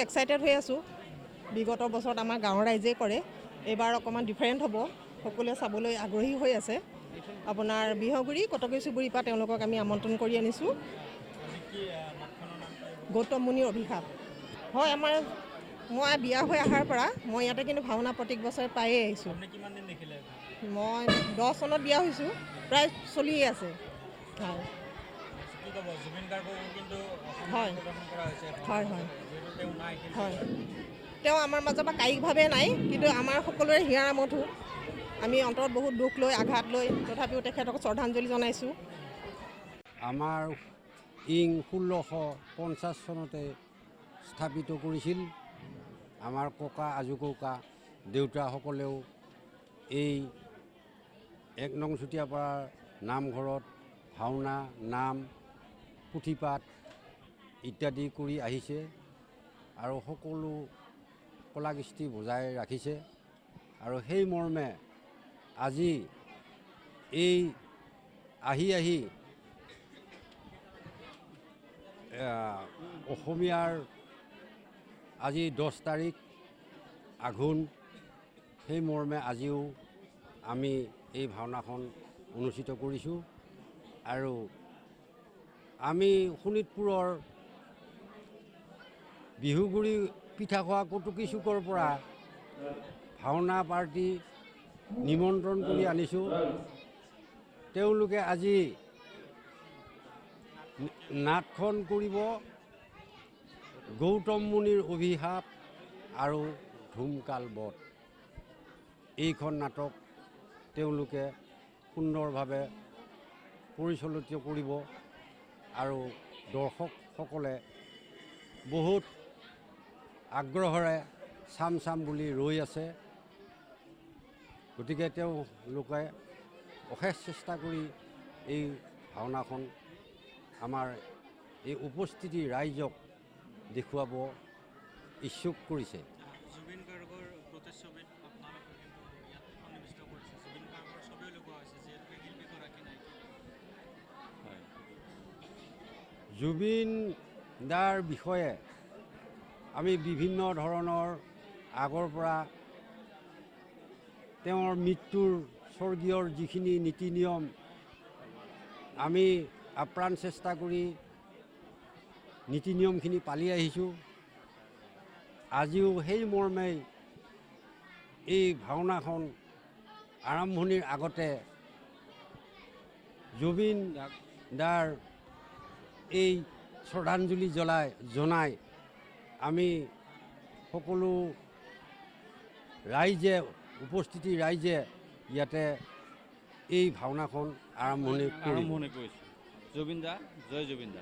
Excited হৈ আছোঁ। বিগত বছৰত আমাৰ গাঁৱৰ ৰাইজে কৰে, এইবাৰ অকণমান ডিফাৰেণ্ট হ'ব, সকলোৱে চাবলৈ আগ্ৰহী হৈ আছে। আপোনাৰ বিহগুৰি কটকী চুবুৰীৰ পৰা তেওঁলোকক আমি আমন্ত্ৰণ কৰি আনিছোঁ। গৌতম মুনিৰ অভিশাপ হয়। মই বিয়া হৈ অহাৰ পৰা মই ইয়াতে কিন্তু ভাওনা প্ৰত্যেক বছৰে পায়ে আহিছোঁ। মই 10 চনত বিয়া হৈছোঁ, প্ৰায় চলিয়ে আছে। হয় হয় হয় হয়, তেওঁ আমাৰ মাজৰ পৰা কায়িকভাৱে নাই, কিন্তু আমাৰ সকলোৰে হিয়াৰ মধু। আমি অন্তৰত বহুত দুখ লৈ আঘাত লৈ তথাপিও তেখেতক শ্ৰদ্ধাঞ্জলি জনাইছোঁ। আমাৰ ইং 1650 চনতে স্থাপিত কৰিছিল। আমাৰ ককা আজোককা দেউতাসকলেও এই 1 নং চুতীয়াপাৰাৰ নামঘৰত ভাওনা, নাম, পুথিপাঠ ইত্যাদি কৰি আহিছে আৰু সকলো কলাকৃষ্টি বজাই ৰাখিছে। আৰু সেই মৰ্মে আজি এই আহি অসমীয়াৰ আজি 10 তাৰিখ আঘোণ, সেই মৰ্মে আজিও আমি এই ভাওনাখন অনুষ্ঠিত কৰিছোঁ। আৰু আমি শোণিতপুৰৰ বিহুগুৰি পিঠাখোৱা কটকী চুকৰ পৰা ভাওনা পাৰ্টি নিমন্ত্ৰণ কৰি আনিছোঁ। তেওঁলোকে আজি নাটখন কৰিব গৌতম মুনিৰ অভিশাপ আৰু ধুমকাল বধ। এইখন নাটক তেওঁলোকে সুন্দৰভাৱে পৰিচালিত কৰিব আৰু দৰ্শকসকলে বহুত আগ্ৰহেৰে চাম বুলি ৰৈ আছে। গতিকে তেওঁলোকে অশেষ চেষ্টা কৰি এই ভাওনাখন আমাৰ এই উপস্থিতি ৰাইজক দেখুৱাব ইচ্ছুক কৰিছে। জুবিন গাৰ্গৰ প্ৰতিচ্ছবিত আপোনালোকে কিন্তু ইয়াত সন্নিৱিষ্ট কৰিছে। জুবিন গাৰ্গৰ ছবিও লগোৱা হৈছে, যিহেতুকে শিল্পীগৰাকী নাই। জুবিন দাৰ বিষয়ে আমি বিভিন্ন ধৰণৰ আগৰ পৰা তেওঁৰ মৃত্যুৰ স্বৰ্গীয়ৰ যিখিনি নীতি নিয়ম আমি আপ্ৰাণ চেষ্টা কৰি নীতি নিয়মখিনি পালি আহিছোঁ। আজিও সেই মৰ্মেই এই ভাওনাখন আৰম্ভণিৰ আগতে জুবিন দাৰ এই শ্ৰদ্ধাঞ্জলি জনাই আমি সকলো ৰাইজে, উপস্থিতি ৰাইজে ইয়াতে এই ভাওনাখন আৰম্ভণি কৰিছোঁ। জুবিন দা, জয় জুবিন দা।